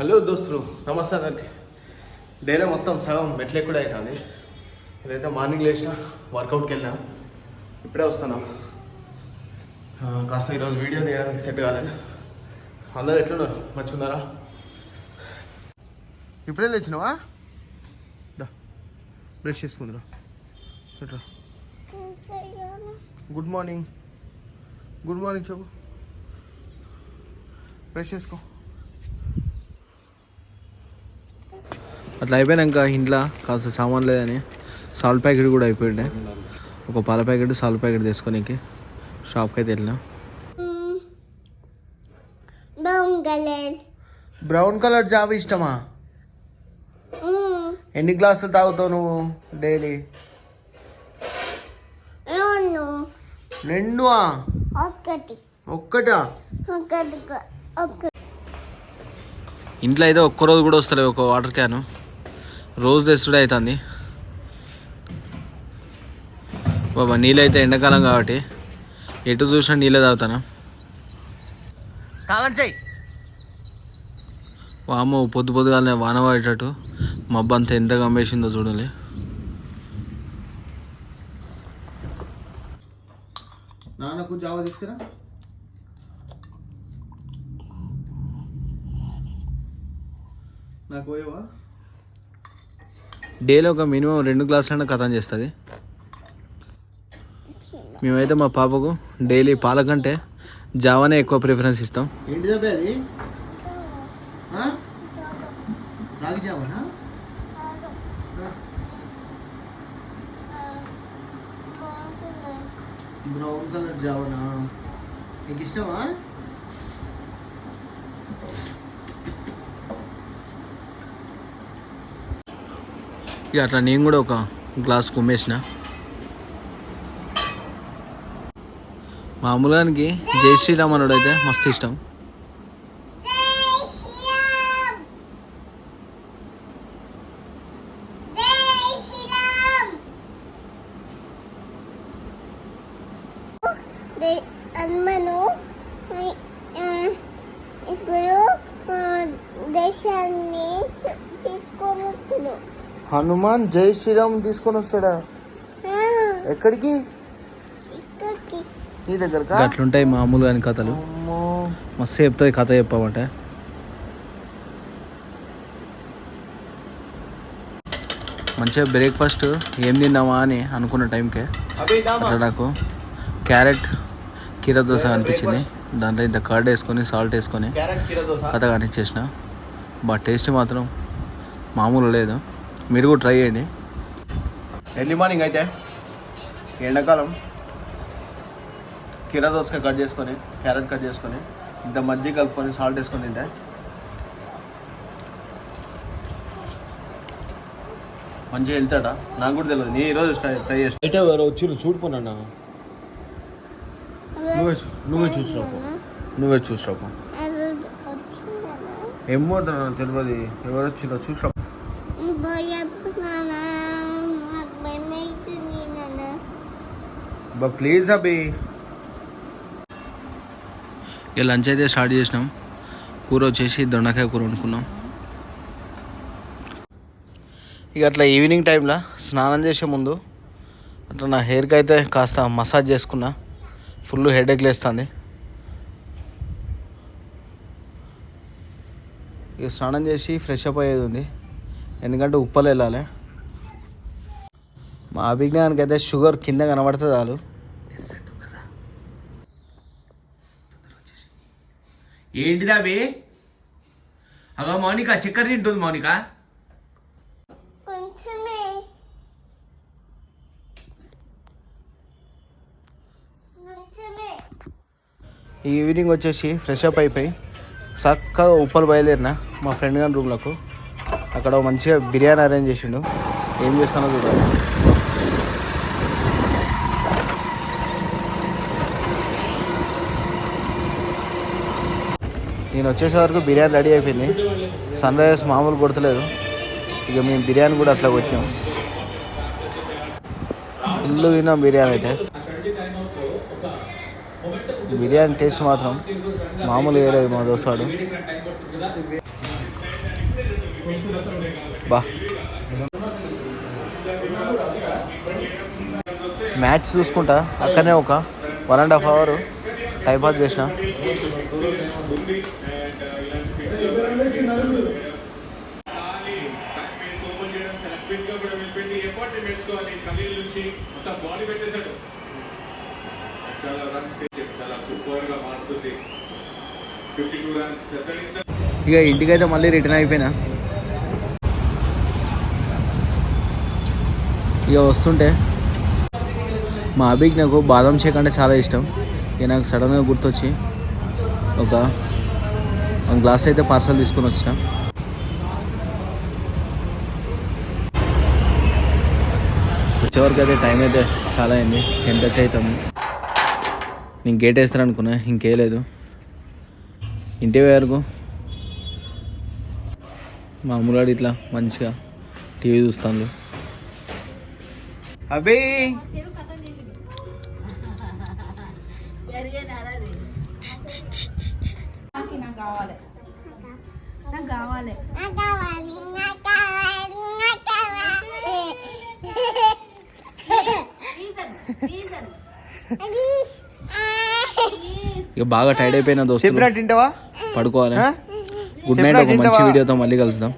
Hello దోస్తులు, నమస్తే అందరికి. డైలీ మొత్తం సగం మెట్లే కూడా అవుతుంది. ఇదైతే మార్నింగ్ లేచిన వర్కౌట్కి వెళ్ళాం, ఇప్పుడే వస్తున్నాం. కాస్త ఈరోజు వీడియో తీయడానికి సెట్ కాలేదు. అందరు ఎట్లున్నారు? మంచిగున్నారా? ఇప్పుడే లేచినావా? బ్రష్ చేసుకుందిరా. ఎట్లా? Good morning. గుడ్ మార్నింగ్ చెప్పు. బ్రష్ చేసుకో. అట్లా అయిపోయాక ఇంట్లో కాస్త సామాన్ లేదని సాల్ట్ ప్యాకెట్ కూడా అయిపోయిండే. ఒక పాల ప్యాకెట్ సాల్ట్ ప్యాకెట్ తీసుకోనికి షాప్కి అయితే వెళ్ళినా. బ్రౌన్ కలర్ జాబ్ ఇష్టమా? ఎన్ని గ్లాసులు తాగుతావు నువ్వు డైలీ? రెండువా? ఒక్కటా? ఇంట్లో అయితే ఒక్కరోజు కూడా వస్తలేదు ఒక వాటర్ క్యాను. రోజు తెస్తుడే అవుతుంది బాబా. నీళ్ళు అయితే ఎండాకాలం కాబట్టి ఎటు చూసినా నీళ్ళే తాగుతాను. వామో పొద్దు పొద్దుగానే వాన పడేటట్టు మబ్బు అంతా ఎంత గమ్మేసిందో చూడాలి. నాన్నకు జావా తీసుకురా. నాకు పోయేవా? డైలీ ఒక మినిమం 2 గ్లాసులైనా కథం చేస్తుంది. మేమైతే మా పాపకు డైలీ పాల కంటే జావానే ఎక్కువ ప్రిఫరెన్స్ ఇస్తాం. ఏంటి చెప్పేది? రాగి జావానా? Brown colour జావానా? నీకు ఇష్టమా? ఇక అట్లా నేను కూడా ఒక గ్లాస్ కుమ్మేసిన. మామూలుగానికి జై శ్రీరామ్ అనుడు అయితే మస్తు ఇష్టం. హనుమాన్ జై శ్రీరామ్ తీసుకొని వస్తాడా? ఎక్కడికి? నీ దగ్గర అట్లుంటాయి మామూలుగా కథలు. మస్తు చెప్తుంది కథ చెప్పమంటే. మంచిగా బ్రేక్ఫాస్ట్ ఏం తిందామా అని అనుకున్న టైంకే అట్లా నాకు క్యారెట్ కీర దోశ అనిపించింది. దాంట్లో ఇంత కర్డ్ వేసుకొని సాల్ట్ వేసుకొని కథ కానిచ్చేసిన. బట్ టేస్ట్ మాత్రం మామూలు లేదు. మీరు కూడా ట్రై చేయండి. ఎర్లీ మార్నింగ్ అయితే ఎండాకాలం కీరా దోసకాయ కట్ చేసుకొని క్యారెట్ కట్ చేసుకొని ఇంత మజ్జిగ కలుపుకొని సాల్ట్ వేసుకొని తింటే మంచిగా వెళ్తాడ. నాకు కూడా తెలియదు, నేను ఈరోజు ట్రై చేసి అయితే ఎవరో వచ్చి చూడుకున్నా. నువ్వే చూసిరాపు. ఏమో తెలియదు ఎవరు వచ్చిందో చూసిరా. ప్లీజ్ అబ్బి. ఇక లంచ్ అయితే స్టార్ట్ చేసినాం. కూర వచ్చేసి దొండకాయ కూర వండుకున్నాం. ఇక అట్లా ఈవినింగ్ టైంలో స్నానం చేసే ముందు అట్లా నా హెయిర్కి అయితే కాస్త మసాజ్ చేసుకున్నా. ఫుల్ హెడేక్ లేస్తుంది. ఇక స్నానం చేసి ఫ్రెష్ అప్ అయ్యేది ఉంది, ఎందుకంటే ఉప్పలు వెళ్ళాలి. మా అభిజ్ఞానికి అయితే షుగర్ కింద కనబడుతుంది చాలు. ఏంటిదా బే? అగో మౌనిక చక్కెర తింటుంది. మౌనిక ఈవినింగ్ వచ్చేసి ఫ్రెష్ అప్ అయిపోయి చక్కగా ఉప్పలు బయలుదేరిన మా ఫ్రెండ్ గారి రూమ్లకు. అక్కడ మంచిగా బిర్యానీ అరేంజ్ చేసిండు. ఏం చేస్తానో చూడాలి. నేను వచ్చేసే వరకు బిర్యానీ రెడీ అయిపోయింది. సన్ రైజెస్ మామూలు కొడతలేదు. ఇక మేము బిర్యానీ కూడా అట్లా పెట్టినాం. ఫుల్ తిన్నాం బిర్యానీ అయితే. బిర్యానీ టేస్ట్ మాత్రం మామూలు వేయలేదు మా దోస్తాడు. బా మ్యాచ్ చూసుకుంటా అక్కడనే ఒక 1.5 అవర్ టైం పాస్ చేసిన. ఇక ఇంటికైతే మళ్ళీ రిటర్న్ అయిపోయినా. ఇక వస్తుంటే మా అభికి నాకు బాదం షేక్ అంటే చాలా ఇష్టం. ఇక నాకు సడన్గా గుర్తొచ్చి ఒక 1 గ్లాస్ అయితే పార్సల్ తీసుకొని వచ్చిన. వచ్చేవరకు అయితే టైం అయితే చాలా అయింది, 10:30 అవుతుంది. నేను గేట్ వేస్తాను అనుకున్నా, ఇంకేలేదు. ఇంటి వరకు మామూలుగా ఇట్లా మంచిగా టీవీ చూస్తాను. అభి ఇక బాగా టైర్డ్ అయిపోయినా దోస్తు, తింటావా పడుకోవాలి. Good night. ఒక మంచి వీడియోతో మళ్ళీ కలుద్దాం.